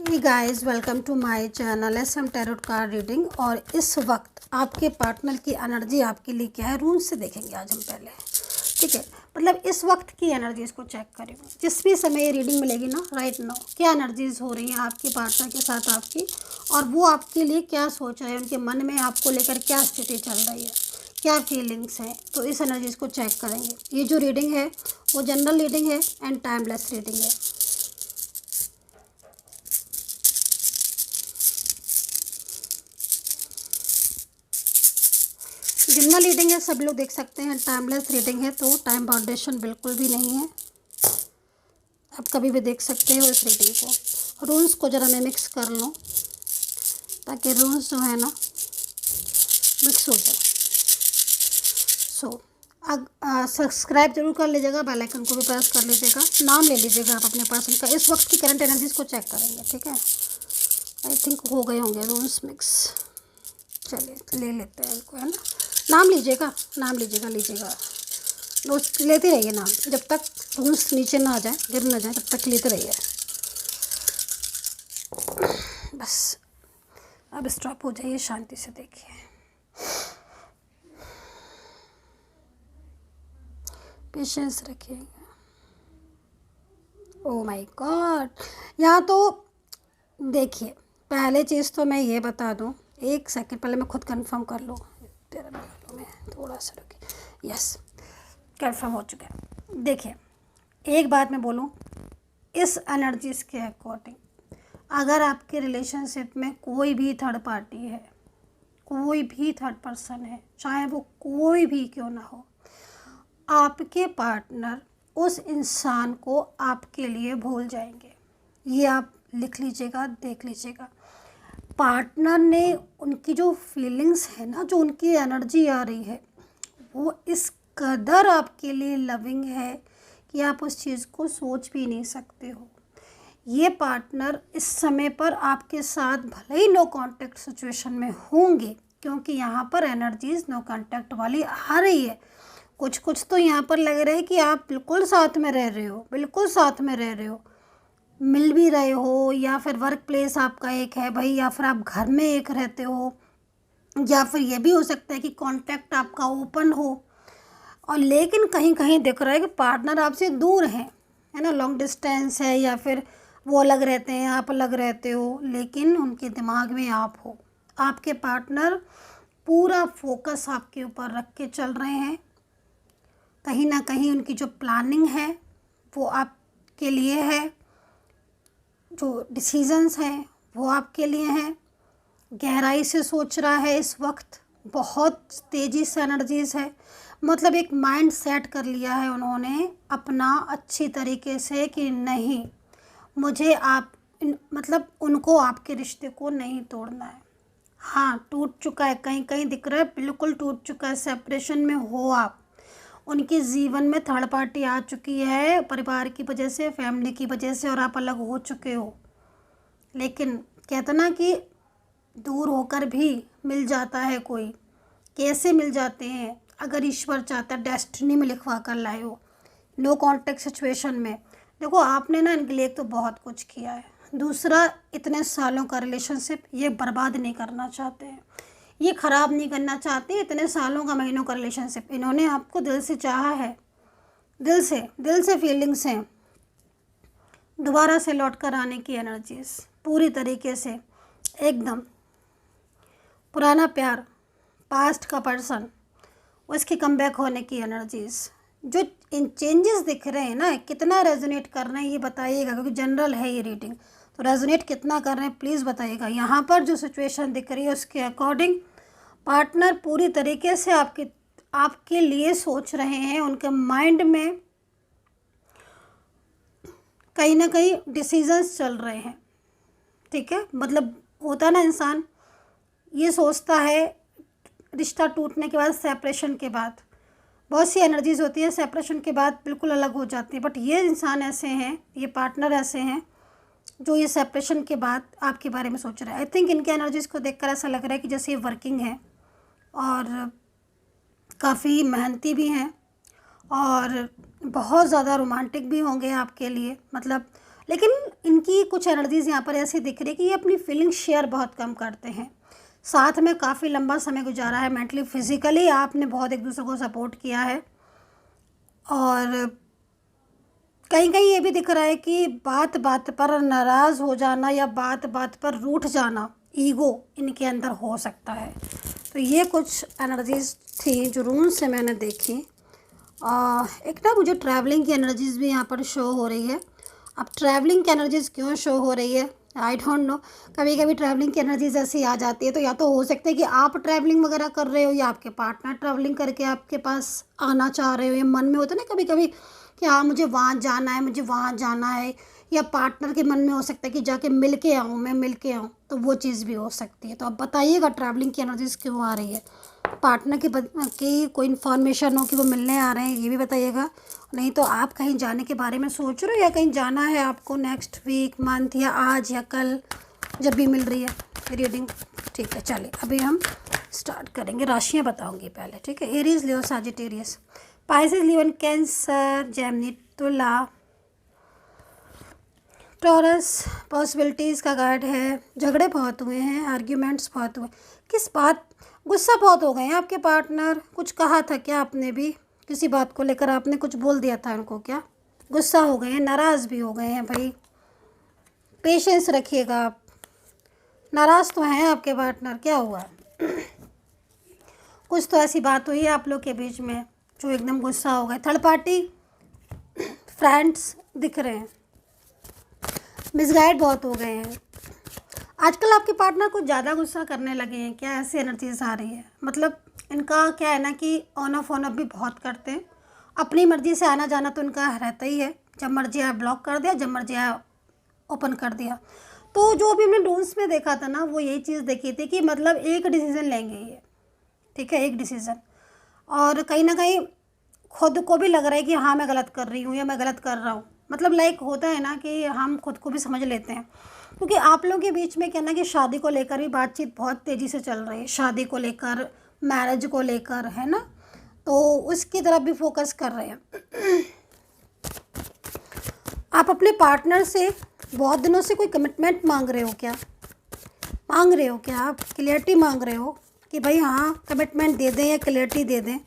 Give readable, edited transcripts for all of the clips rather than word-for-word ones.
Hey guys, welcome to my channel SM tarot card reading. और इस वक्त आपके पार्टनर की एनर्जी आपके लिए क्या है, रूल्स से देखेंगे आज हम पहले। ठीक है, मतलब इस वक्त की एनर्जीज़ को चेक करेंगे। जिस भी समय ये रीडिंग मिलेगी ना, राइट नाउ क्या एनर्जीज़ हो रही हैं आपके पार्टनर के साथ आपकी, और वो आपके लिए क्या सोच रहे हैं, उनके मन में आपको लेकर क्या स्थिति चल रही है, क्या फीलिंग्स हैं। तो इस एनर्जीज़ को चेक करेंगे। ये जो रीडिंग है वो जनरल रीडिंग है एंड टाइमलेस रीडिंग है। जनरल रीडिंग है, सब लोग देख सकते हैं। टाइमलेस रीडिंग है तो टाइम बाउंडेशन बिल्कुल भी नहीं है, आप कभी भी देख सकते हो इस रीडिंग को। रूल्स को ज़रा मैं मिक्स कर लूँ ताकि रूल्स जो है ना मिक्स हो जाए। सब्सक्राइब जरूर कर लीजिएगा, बेल आइकन को भी प्रेस कर लीजिएगा, नाम ले लीजिएगा आप अपने पर्सन का। इस वक्त की करंट एनर्जीज को चेक करेंगे। ठीक है, आई थिंक हो गए होंगे रूल्स मिक्स। चलिए ले लेते हैं इनको, है ना। नाम लीजिएगा, नाम लीजिएगा। रोज लेते रहिए नाम, जब तक रूल्स नीचे ना आ जाए, गिर ना जाए, तब तक लेते रहिए। बस अब स्टॉप हो जाइए, शांति से देखिए। पेशेंस रखिएगा। ओ माय गॉड, यहाँ तो देखिए, पहले चीज़ तो मैं ये बता दूँ, एक सेकंड पहले मैं खुद कंफर्म कर लूँ। तेरा में थोड़ा सा रुकिए। यस, कंफर्म हो चुका है। देखिए, एक बात मैं बोलूँ, इस एनर्जीज़ के अकॉर्डिंग अगर आपके रिलेशनशिप में कोई भी थर्ड पार्टी है, कोई भी थर्ड पर्सन है, चाहे वो कोई भी क्यों ना हो, आपके पार्टनर उस इंसान को आपके लिए भूल जाएंगे। ये आप लिख लीजिएगा, देख लीजिएगा। पार्टनर ने उनकी जो फीलिंग्स है ना, जो उनकी एनर्जी आ रही है, वो इस कदर आपके लिए लविंग है कि आप उस चीज़ को सोच भी नहीं सकते हो। ये पार्टनर इस समय पर आपके साथ भले ही नो कांटेक्ट सिचुएशन में होंगे, क्योंकि यहाँ पर एनर्जीज नो कांटेक्ट वाली आ रही है। कुछ कुछ तो यहाँ पर लग रहा है कि आप बिल्कुल साथ में रह रहे हो, बिल्कुल साथ में रह रहे हो, मिल भी रहे हो, या फिर वर्क प्लेस आपका एक है भाई, या फिर आप घर में एक रहते हो, या फिर ये भी हो सकता है कि कांटेक्ट आपका ओपन हो। और लेकिन कहीं कहीं दिख रहा है कि पार्टनर आपसे दूर है ना, लॉन्ग डिस्टेंस है, या फिर वो अलग रहते हैं, आप अलग रहते हो, लेकिन उनके दिमाग में आप हो। आपके पार्टनर पूरा फोकस आपके ऊपर रख के चल रहे हैं। कहीं ना कहीं उनकी जो प्लानिंग है वो आपके लिए है, जो डिसीजंस हैं वो आपके लिए हैं। गहराई से सोच रहा है इस वक्त, बहुत तेज़ी से एनर्जीज है। मतलब एक माइंड सेट कर लिया है उन्होंने अपना अच्छी तरीके से कि नहीं, मुझे आप मतलब उनको आपके रिश्ते को नहीं तोड़ना है। हाँ, टूट चुका है, कहीं कहीं दिख रहा है बिल्कुल टूट चुका है, सेपरेशन में हो आप। उनके जीवन में थर्ड पार्टी आ चुकी है, परिवार की वजह से, फैमिली की वजह से, और आप अलग हो चुके हो। लेकिन कहते ना कि दूर होकर भी मिल जाता है कोई। कैसे मिल जाते हैं? अगर ईश्वर चाहता, डेस्टिनी में लिखवा कर लाए हो। नो कांटेक्ट सिचुएशन में देखो, आपने ना इनके लिए एक तो बहुत कुछ किया है, दूसरा इतने सालों का रिलेशनशिप ये बर्बाद नहीं करना चाहते हैं, ये ख़राब नहीं करना चाहते। इतने सालों का, महीनों का रिलेशनशिप इन्होंने आपको दिल से चाहा है, दिल से फीलिंग्स हैं। दोबारा से लौट कर आने की एनर्जीज पूरी तरीके से, एकदम पुराना प्यार, पास्ट का पर्सन, उसकी कमबैक होने की एनर्जीज। जो इन चेंजेस दिख रहे हैं ना, कितना रेजोनेट कर रहे हैं ये बताइएगा, क्योंकि जनरल है ये रीडिंग, तो रेजोनेट कितना कर रहे हैं प्लीज़ बताइएगा। यहाँ पर जो सिचुएशन दिख रही है उसके अकॉर्डिंग पार्टनर पूरी तरीके से आपके लिए सोच रहे हैं। उनके माइंड में कहीं ना कहीं डिसीजंस चल रहे हैं। ठीक है, मतलब होता ना, इंसान ये सोचता है रिश्ता टूटने के बाद, सेपरेशन के बाद बहुत सी एनर्जीज होती है, सेपरेशन के बाद बिल्कुल अलग हो जाती है। बट ये इंसान ऐसे हैं, ये पार्टनर ऐसे हैं जो ये सेपरेशन के बाद आपके बारे में सोच रहे हैं। आई थिंक इनके एनर्जीज़ को देखकर ऐसा लग रहा है कि जैसे ये वर्किंग है और काफ़ी मेहनती भी हैं, और बहुत ज़्यादा रोमांटिक भी होंगे आपके लिए। मतलब लेकिन इनकी कुछ एनर्जीज़ यहाँ पर ऐसी दिख रही है कि ये अपनी फीलिंग शेयर बहुत कम करते हैं। साथ में काफ़ी लंबा समय गुजारा है, मेंटली फिजिकली आपने बहुत एक दूसरे को सपोर्ट किया है। और कहीं कहीं ये भी दिख रहा है कि बात बात पर नाराज़ हो जाना या बात बात पर रूठ जाना, ईगो इनके अंदर हो सकता है। तो ये कुछ एनर्जीज़ थी जो रूम से मैंने देखी। एक ना मुझे ट्रैवलिंग की एनर्जीज़ भी यहाँ पर शो हो रही है। अब ट्रैवलिंग की एनर्जीज़ क्यों शो हो रही है आई डोंट नो। कभी कभी ट्रैवलिंग की एनर्जीज ऐसी आ जाती है, तो या तो हो सकता है कि आप ट्रैवलिंग वगैरह कर रहे हो या आपके पार्टनर ट्रैवलिंग करके आपके पास आना चाह रहे हो, या मन में होता है ना कभी कभी कि हाँ मुझे वहाँ जाना है, मुझे वहाँ जाना है, या पार्टनर के मन में हो सकता है कि जाके मिल के आऊँ, मैं मिल के आऊँ, तो वो चीज़ भी हो सकती है। तो आप बताइएगा ट्रैवलिंग की एनर्जीज क्यों आ रही है। पार्टनर की कोई इन्फॉर्मेशन हो कि वो मिलने आ रहे हैं, ये भी बताइएगा। नहीं तो आप कहीं जाने के बारे में सोच रहे हो या कहीं जाना है आपको नेक्स्ट वीक, मंथ, या आज या कल, जब भी मिल रही है रीडिंग। ठीक है, चलिए अभी हम स्टार्ट करेंगे। राशियाँ बताऊंगी पहले, ठीक है। Aries, Leo, Sagittarius, Pisces, Leo and cancer, Gemini, तुला, टॉरस पॉसिबिलिटीज़ का कार्ड है। झगड़े बहुत हुए हैं, आर्ग्यूमेंट्स बहुत हुए। किस बात, गुस्सा बहुत हो गए हैं आपके पार्टनर। कुछ कहा था क्या आपने भी, किसी बात को लेकर आपने कुछ बोल दिया था उनको क्या, गुस्सा हो गए हैं, नाराज़ भी हो गए हैं। भाई पेशेंस रखिएगा आप। नाराज़ तो हैं आपके पार्टनर, क्या हुआ कुछ तो ऐसी बात हुई है आप लोग के बीच में जो एकदम गुस्सा हो गए। थर्ड पार्टी फ्रेंड्स दिख रहे हैं, मिसगाइड बहुत हो गए हैं। आजकल आपके पार्टनर कुछ ज़्यादा गुस्सा करने लगे हैं क्या, ऐसी एनर्जीज आ रही है। मतलब इनका क्या है ना कि ऑन ऑफ भी बहुत करते हैं। अपनी मर्ज़ी से आना जाना तो इनका रहता ही है, जब मर्जी आया ब्लॉक कर दिया, जब मर्जी आया ओपन कर दिया। तो जो अभी हमने डोन्स में देखा था ना, वो यही चीज़ देखी थी कि मतलब एक डिसीज़न लेंगे ये, ठीक है, एक डिसीज़न। और कहीं ना कहीं खुद को भी लग रहा है कि हाँ मैं गलत कर रही हूँ या मैं गलत कर रहा हूँ। मतलब लाइक होता है ना कि हम खुद को भी समझ लेते हैं, क्योंकि आप लोगों के बीच में क्या ना कि शादी को लेकर भी बातचीत बहुत तेज़ी से चल रही है। शादी को लेकर, मैरिज को लेकर, है ना, तो उसकी तरफ भी फोकस कर रहे हैं। आप अपने पार्टनर से बहुत दिनों से कोई कमिटमेंट मांग रहे हो क्या, मांग रहे हो क्या आप, क्लियरिटी मांग रहे हो कि भाई हाँ कमिटमेंट दे दें या क्लियरिटी दे दें।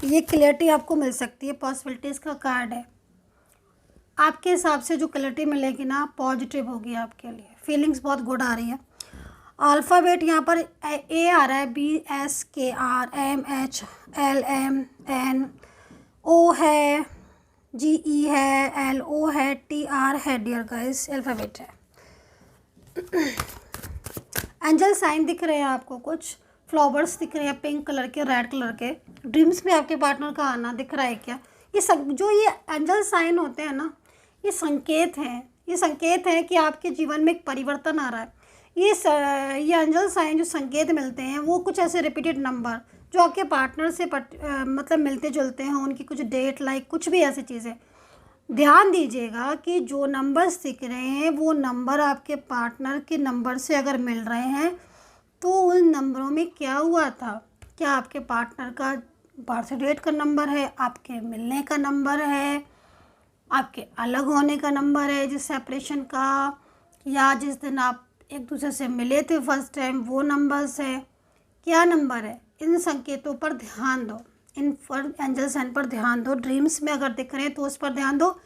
ये क्लियरिटी आपको मिल सकती है। पॉसिबिलिटीज़ का कार्ड है। आपके हिसाब से जो क्लियरिटी मिलेगी ना, पॉजिटिव होगी आपके लिए। फीलिंग्स बहुत गुड आ रही है। अल्फ़ाबेट यहाँ पर ए आ रहा है, BSKRMHLMN, ओ है, GE है, LO है, TR है। डियर गाइस अल्फ़ाबेट है। एंजल साइन दिख रहे हैं आपको, कुछ फ्लावर्स दिख रहे हैं पिंक कलर के, रेड कलर के। ड्रीम्स में आपके पार्टनर का आना दिख रहा है क्या। ये सब जो ये एंजल साइन होते हैं ना, ये संकेत हैं। ये संकेत हैं कि आपके जीवन में एक परिवर्तन आ रहा है। ये एंजल साइन जो संकेत मिलते हैं, वो कुछ ऐसे रिपीटेड नंबर जो आपके पार्टनर से मतलब मिलते जुलते हैं, उनकी कुछ डेट, लाइक कुछ भी ऐसी चीज़ें। ध्यान दीजिएगा कि जो नंबर्स दिख रहे हैं वो नंबर आपके पार्टनर के नंबर से अगर मिल रहे हैं तो उन नंबरों में क्या हुआ था। क्या आपके पार्टनर का बर्थ डेट का नंबर है, आपके मिलने का नंबर है, आपके अलग होने का नंबर है, जिस सेपरेशन का, या जिस दिन आप एक दूसरे से मिले थे फर्स्ट टाइम, वो नंबर्स है। क्या नंबर है, इन संकेतों पर ध्यान दो, इन पर एंजल साइन पर ध्यान दो। ड्रीम्स में अगर दिख रहे हैं तो उस पर ध्यान दो।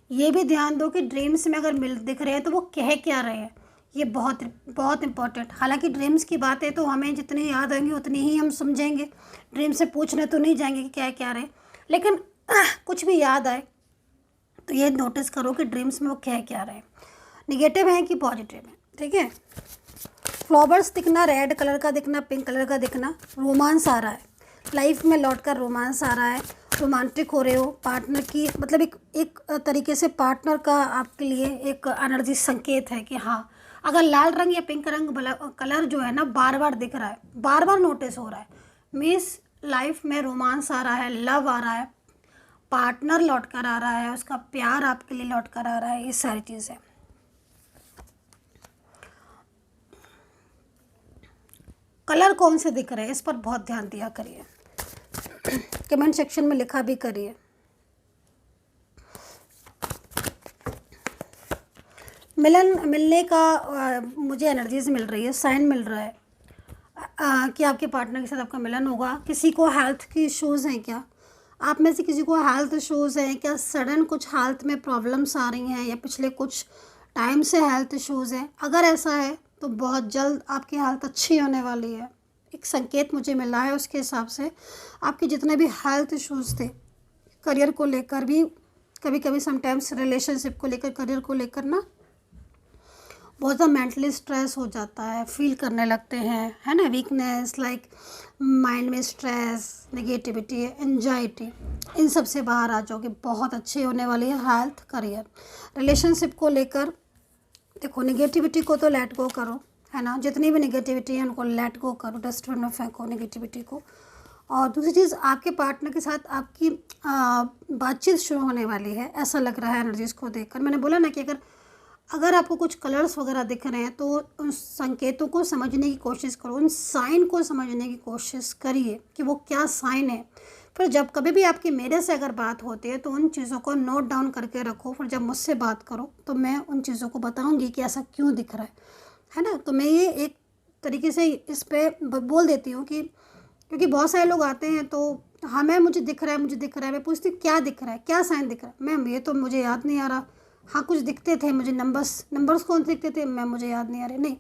ये भी ध्यान दो कि ड्रीम्स में अगर दिख रहे हैं तो वो कह क्या रहे हैं। ये बहुत बहुत इंपॉर्टेंट। हालांकि ड्रीम्स की बात है तो हमें जितनी याद आएंगी उतनी ही हम समझेंगे। ड्रीम से पूछने तो नहीं जाएंगे कि क्या क्या रहे, लेकिन कुछ भी याद आए तो ये नोटिस करो कि ड्रीम्स में वो कह क्या रहे हैं, निगेटिव है कि पॉजिटिव है, ठीक है। फ्लावर्स दिखना, रेड कलर का दिखना, पिंक कलर का दिखना, रोमांस आ रहा है। लाइफ में लौटकर रोमांस आ रहा है। रोमांटिक हो रहे हो पार्टनर की, मतलब एक तरीके से पार्टनर का आपके लिए एक एनर्जी संकेत है कि हाँ, अगर लाल रंग या पिंक रंग कलर जो है ना बार बार दिख रहा है, बार बार नोटिस हो रहा है, मीन्स लाइफ में रोमांस आ रहा है, लव आ रहा है, पार्टनर लौट कर आ रहा है, उसका प्यार आपके लिए लौट कर आ रहा है। ये सारी चीज़ें। कलर कौन से दिख रहे हैं, इस पर बहुत ध्यान दिया करिए। कमेंट सेक्शन में लिखा भी करिए। मिलने का मुझे एनर्जीज मिल रही है, साइन मिल रहा है कि आपके पार्टनर के साथ आपका मिलन होगा। किसी को हेल्थ की इश्यूज़ हैं क्या, आप में से किसी को हेल्थ इश्यूज़ हैं क्या, सडन कुछ हेल्थ में प्रॉब्लम्स आ रही हैं या पिछले कुछ टाइम से हेल्थ इश्यूज़ हैं। अगर ऐसा है तो बहुत जल्द आपकी हेल्थ अच्छी होने वाली है। एक संकेत मुझे मिला है, उसके हिसाब से आपके जितने भी हेल्थ इश्यूज़ थे, करियर को लेकर भी, कभी कभी समटाइम्स रिलेशनशिप को लेकर, करियर को लेकर ना बहुत ज़्यादा मेंटली स्ट्रेस हो जाता है, फील करने लगते हैं, है ना, वीकनेस, लाइक माइंड में स्ट्रेस, नेगेटिविटी, एंजाइटी, इन सब से बाहर आ जाओगे। बहुत अच्छी होने वाली है हेल्थ, करियर, रिलेशनशिप को लेकर। देखो नेगेटिविटी को तो लेट गो करो, है ना, जितनी भी नेगेटिविटी है उनको लेट गो करो, डस्टबिन में फेंको नेगेटिविटी को। और दूसरी चीज़, आपके पार्टनर के साथ आपकी बातचीत शुरू होने वाली है, ऐसा लग रहा है एनर्जीज़ को देखकर। मैंने बोला ना कि अगर आपको कुछ कलर्स वगैरह दिख रहे हैं तो उन संकेतों को समझने की कोशिश करो, उन साइन को समझने की कोशिश करिए कि वो क्या साइन है। फिर जब कभी भी आपकी मेरे से अगर बात होती है तो उन चीज़ों को नोट डाउन करके रखो। फिर जब मुझसे बात करो तो मैं उन चीज़ों को बताऊंगी कि ऐसा क्यों दिख रहा है ना। तो मैं ये एक तरीके से इस पर बोल देती हूँ कि क्योंकि बहुत सारे लोग आते हैं तो हमें मुझे दिख रहा है, मुझे दिख रहा है, मैं पूछती हूँ क्या दिख रहा है, क्या साइन दिख रहा है। मैम ये तो मुझे याद नहीं आ रहा। हाँ कुछ दिखते थे मुझे, नंबर्स कौन से दिखते थे मैम, मुझे याद नहीं आ रहे। नहीं,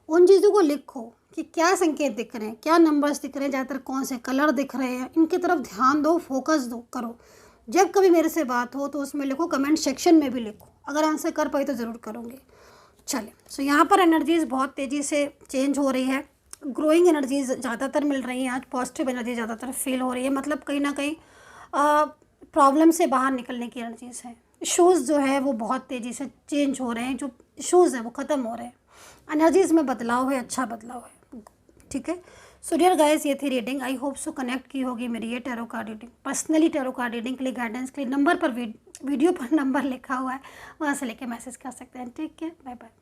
उन चीज़ों को लिखो कि क्या संकेत दिख रहे हैं, क्या नंबर्स दिख रहे हैं, ज़्यादातर कौन से कलर दिख रहे हैं, इनकी तरफ ध्यान दो, फोकस दो करो। जब कभी मेरे से बात हो तो उसमें लिखो, कमेंट सेक्शन में भी लिखो। अगर आंसर कर पाई तो ज़रूर करूँगी। चलिए, सो यहाँ पर एनर्जीज़ बहुत तेज़ी से चेंज हो रही है। ग्रोइंग एनर्जीज़ ज़्यादातर मिल रही हैं आज, पॉजिटिव एनर्जी ज़्यादातर फील हो रही है। मतलब कहीं ना कहीं प्रॉब्लम से बाहर निकलने की एनर्जीज़ है। इशूज़ जो है वो बहुत तेज़ी से चेंज हो रहे हैं, जो इशूज़ हैं वो ख़त्म हो रहे हैं, एनर्जीज़ में बदलाव है, अच्छा बदलाव है। ठीक है, सो डियर गाइस, ये थी reading. I hope so connect की होगी मेरी ये tarot card reading. Personally tarot card reading के लिए, गाइडेंस के लिए नंबर पर वीडियो पर नंबर लिखा हुआ है, वहाँ से लेके मैसेज कर सकते हैं। ठीक है, बाय बाय।